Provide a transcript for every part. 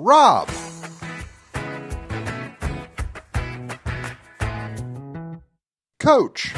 Rob. Coach.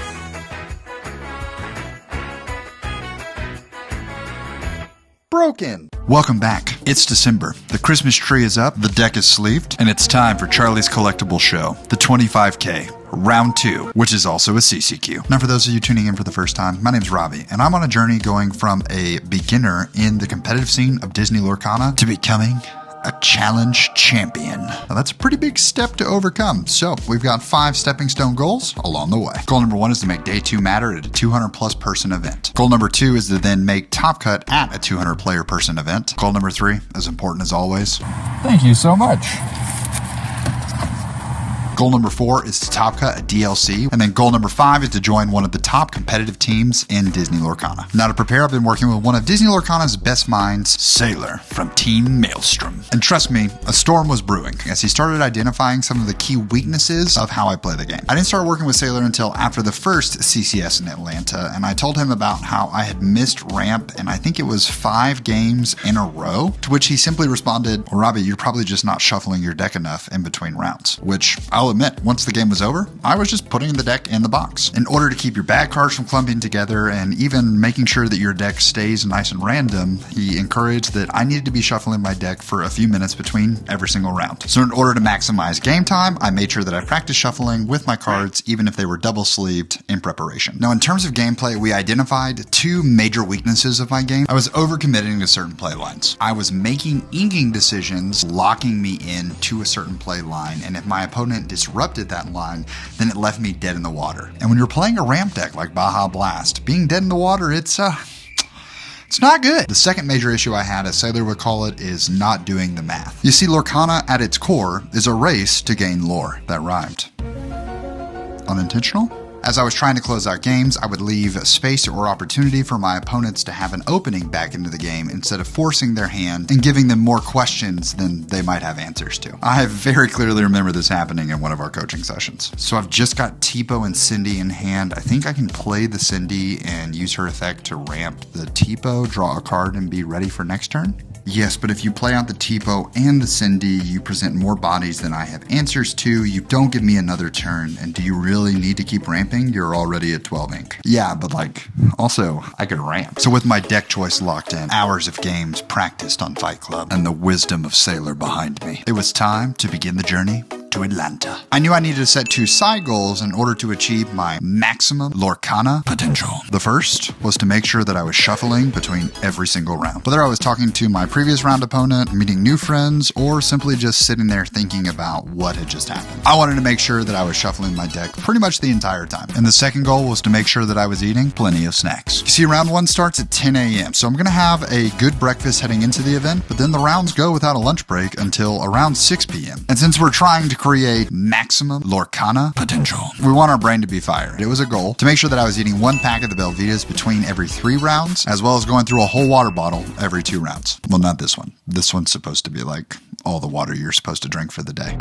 Broken. Welcome back. It's December. The Christmas tree is up, the deck is sleeved, and it's time for Charlie's Collectible Show, the 25K, round 2, which is also a CCQ. Now, for those of you tuning in for the first time, my name's Robbie, and I'm on a journey going from a beginner in the competitive scene of Disney Lorcana to becoming a challenge champion. Now, that's a pretty big step to overcome. So we've got 5 stepping stone goals along the way. Goal number 1 is to make day 2 matter at a 200 plus person event. Goal number 2 is to then make top cut at a 200 player person event. Goal number 3, as important as always. Thank you so much. Goal number 4 is to top cut a DLC. And then goal number 5 is to join one of the top competitive teams in Disney Lorcana. Now to prepare, I've been working with one of Disney Lorcana's best minds, Sailor from Team Maelstrom. And trust me, a storm was brewing as he started identifying some of the key weaknesses of how I play the game. I didn't start working with Sailor until after the first CCS in Atlanta, and I told him about how I had missed ramp, and I think it was 5 games in a row, to which he simply responded, well, Robbie, you're probably just not shuffling your deck enough in between rounds, which I'll admit, once the game was over, I was just putting the deck in the box. In order to keep your bad cards from clumping together and even making sure that your deck stays nice and random, he encouraged that I needed to be shuffling my deck for a few minutes between every single round. So in order to maximize game time, I made sure that I practiced shuffling with my cards, even if they were double sleeved in preparation. Now, in terms of gameplay, we identified 2 major weaknesses of my game. I was overcommitting to certain play lines. I was making inking decisions, locking me in to a certain play line, and if my opponent disrupted that line, then it left me dead in the water. And when you're playing a ramp deck like Baja Blast, being dead in the water, it's not good. The second major issue I had, as Sailor would call it, is not doing the math. You see, Lorcana at its core is a race to gain lore. That rhymed. Unintentional? As I was trying to close out games, I would leave space or opportunity for my opponents to have an opening back into the game instead of forcing their hand and giving them more questions than they might have answers to. I very clearly remember this happening in one of our coaching sessions. So I've just got Tipo and Cindy in hand. I think I can play the Cindy and use her effect to ramp the Tipo, draw a card, and be ready for next turn. Yes, but if you play out the Tipo and the Cindy, you present more bodies than I have answers to, you don't give me another turn, and do you really need to keep ramping? You're already at 12 ink. Yeah, but also, I could ramp. So with my deck choice locked in, hours of games practiced on Fight Club, and the wisdom of Sailor behind me, it was time to begin the journey to Atlanta. I knew I needed to set 2 side goals in order to achieve my maximum Lorcana potential. The first was to make sure that I was shuffling between every single round. Whether I was talking to my previous round opponent, meeting new friends, or simply just sitting there thinking about what had just happened. I wanted to make sure that I was shuffling my deck pretty much the entire time. And the second goal was to make sure that I was eating plenty of snacks. You see, round 1 starts at 10 a.m. So I'm going to have a good breakfast heading into the event, but then the rounds go without a lunch break until around 6 p.m. And since we're trying to create maximum Lorcana potential, we want our brain to be fired. It was a goal to make sure that I was eating 1 pack of the Belvitas between every 3 rounds, as well as going through a whole water bottle every 2 rounds. Well, not this one. This one's supposed to be like all the water you're supposed to drink for the day.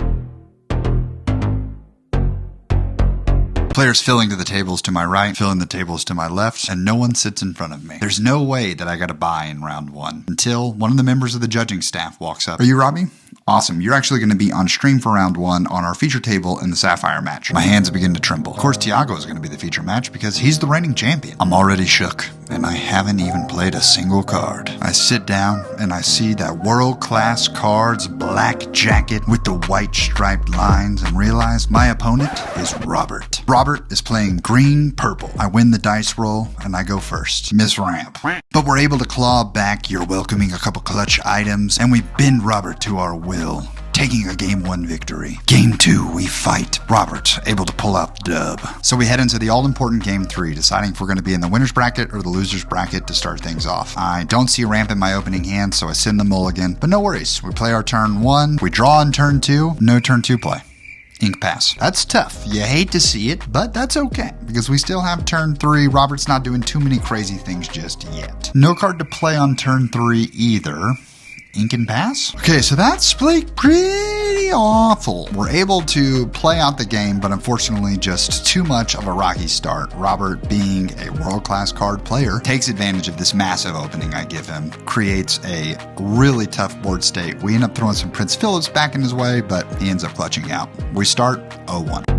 Players filling to the tables to my right, filling the tables to my left, and no one sits in front of me. There's no way that I got a bye in round 1 until one of the members of the judging staff walks up. Are you Robbie? Awesome. You're actually going to be on stream for round 1 on our feature table in the Sapphire match. My hands begin to tremble. Of course, Tiago is going to be the feature match because he's the reigning champion. I'm already shook, and I haven't even played a single card. I sit down, and I see that world-class cards black jacket with the white striped lines and realize my opponent is Robert. Robert is playing green-purple. I win the dice roll, and I go first. Miss ramp. But we're able to claw back. You're welcoming a couple clutch items, and we bend Robert to our will, taking a game 1 victory. Game 2, we fight. Robert, able to pull out the dub. So we head into the all-important game 3, deciding if we're going to be in the winner's bracket or the loser's bracket to start things off. I don't see ramp in my opening hand, so I send the mulligan, but no worries. We play our turn 1, we draw on turn 2, no turn 2 play. Ink pass. That's tough. You hate to see it, but that's okay, because we still have turn 3. Robert's not doing too many crazy things just yet. No card to play on turn 3 either. Ink and pass? Okay, so that's like pretty pretty awful. We're able to play out the game, but unfortunately just too much of a rocky start. Robert, being a world-class card player, takes advantage of this massive opening I give him, creates a really tough board state. We end up throwing some Prince Phillips back in his way, but he ends up clutching out. We start 0-1.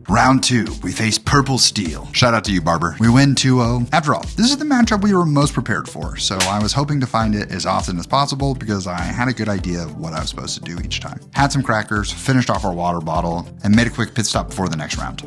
Round 2, we face Purple Steel. Shout out to you, Barber. We win 2-0. After all, this is the matchup we were most prepared for, so I was hoping to find it as often as possible because I had a good idea of what I was supposed to do each time. Had some crackers, finished off our water bottle, and made a quick pit stop before the next round.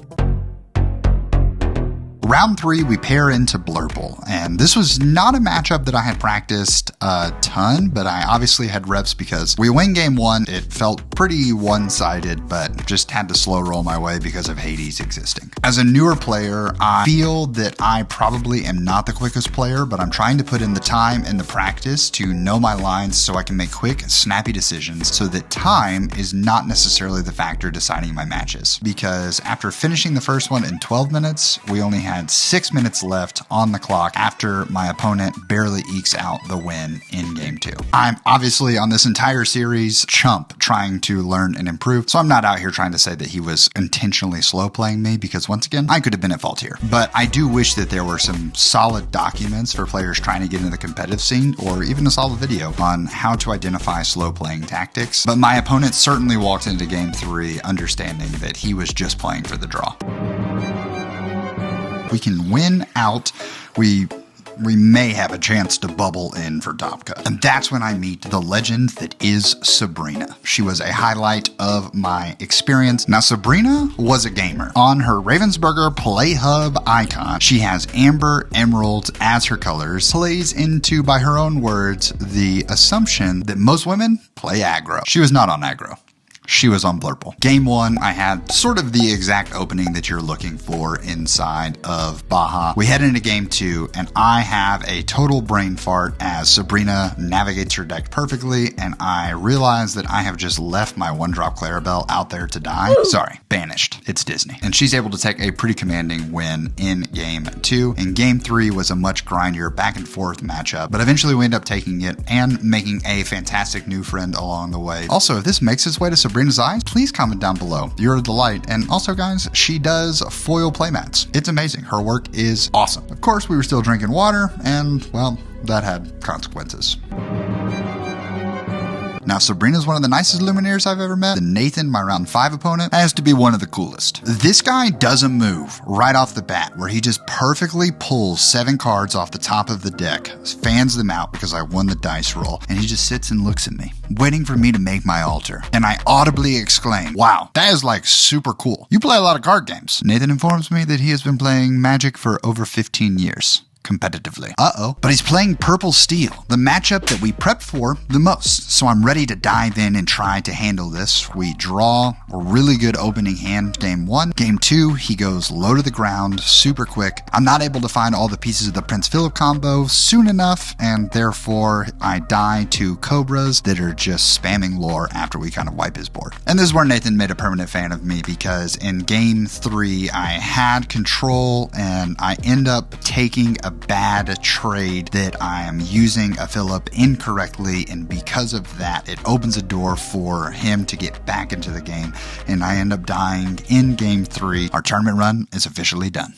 Round 3, we pair into Blurple, and this was not a matchup that I had practiced a ton, but I obviously had reps because we win game 1. It felt pretty one-sided, but just had to slow roll my way because of Hades existing. As a newer player, I feel that I probably am not the quickest player, but I'm trying to put in the time and the practice to know my lines so I can make quick, snappy decisions so that time is not necessarily the factor deciding my matches. Because after finishing the first one in 12 minutes, we only had 6 minutes left on the clock after my opponent barely ekes out the win in game 2. I'm obviously on this entire series Chump, trying to learn and improve, so I'm not out here trying to say that he was intentionally slow playing me because once again, I could have been at fault here. But I do wish that there were some solid documents for players trying to get into the competitive scene, or even a solid video on how to identify slow playing tactics. But my opponent certainly walked into game 3 understanding that he was just playing for the draw. We can win out. We may have a chance to bubble in for top cut. And that's when I meet the legend that is Sabrina. She was a highlight of my experience. Now, Sabrina was a gamer. On her Ravensburger Play Hub icon, she has amber emeralds as her colors, plays into, by her own words, the assumption that most women play aggro. She was not on aggro. She was on Blurple. Game 1, I had sort of the exact opening that you're looking for inside of Baja. We head into game 2, and I have a total brain fart as Sabrina navigates her deck perfectly, and I realize that I have just left my 1-drop Clarabelle out there to die. Sorry, banished. It's Disney. And she's able to take a pretty commanding win in game 2. And game 3 was a much grindier back and forth matchup, but eventually we end up taking it and making a fantastic new friend along the way. Also, if this makes its way to Sabrina's eyes, please comment down below. You're a delight. And also, guys, she does foil playmats. It's amazing. Her work is awesome. Of course, we were still drinking water, and, well, that had consequences. Now, Sabrina's one of the nicest Lumineers I've ever met. And Nathan, my round 5 opponent, has to be one of the coolest. This guy does a move right off the bat where he just perfectly pulls 7 cards off the top of the deck, fans them out because I won the dice roll, and he just sits and looks at me, waiting for me to make my altar. And I audibly exclaim, wow, that is like super cool. You play a lot of card games. Nathan informs me that he has been playing Magic for over 15 years. Competitively. But he's playing Purple Steel, the matchup that we prepped for the most. So I'm ready to dive in and try to handle this. We draw a really good opening hand game 1. Game 2, he goes low to the ground, super quick. I'm not able to find all the pieces of the Prince Philip combo soon enough, and therefore I die to Cobras that are just spamming lore after we kind of wipe his board. And this is where Nathan made a permanent fan of me, because in game 3, I had control and I end up taking a bad trade that I am using a Philip incorrectly, and because of that, it opens a door for him to get back into the game, and I end up dying in game 3. Our tournament run is officially done.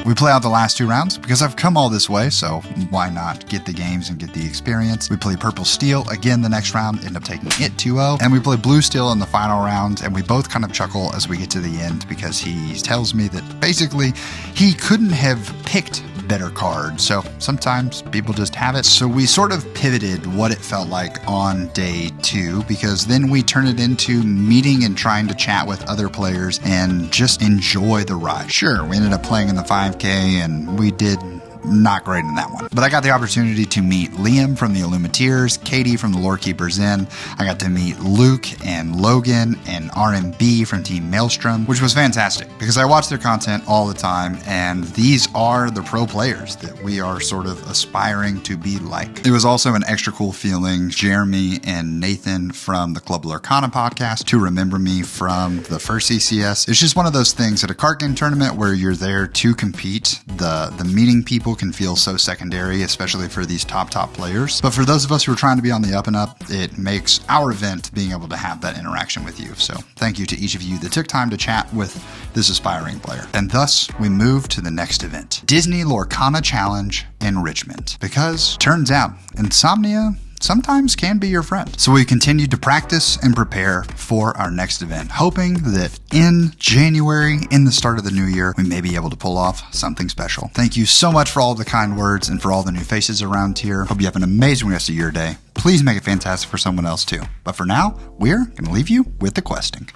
We play out the last 2 rounds because I've come all this way, so why not get the games and get the experience. We play Purple Steel again the next round, end up taking it 2-0, and we play Blue Steel in the final round, and we both kind of chuckle as we get to the end because he tells me that basically he couldn't have picked better cards. So sometimes people just have it. So we sort of pivoted what it felt like on day 2, because then we turned it into meeting and trying to chat with other players and just enjoy the ride. Sure, we ended up playing in the 5K and we did not great in that one. But I got the opportunity to meet Liam from the Illuminateers, Katie from the Lore Keepers Inn. I got to meet Luke and Logan and RMB from Team Maelstrom, which was fantastic because I watch their content all the time, and these are the pro players that we are sort of aspiring to be like. It was also an extra cool feeling, Jeremy and Nathan from the Collectible Lorcana podcast to remember me from the first CCS. It's just one of those things at a card game tournament where you're there to compete. The meeting people school can feel so secondary, especially for these top players. But for those of us who are trying to be on the up and up, it makes our event being able to have that interaction with you. So thank you to each of you that took time to chat with this aspiring player. And thus, we move to the next event, Disney Lorcana Challenge in Richmond. Because turns out, insomnia sometimes can be your friend. So we continued to practice and prepare for our next event, hoping that in January, in the start of the new year, we may be able to pull off something special. Thank you so much for all the kind words and for all the new faces around here. Hope you have an amazing rest of your day. Please make it fantastic for someone else too. But for now, we're going to leave you with the questing.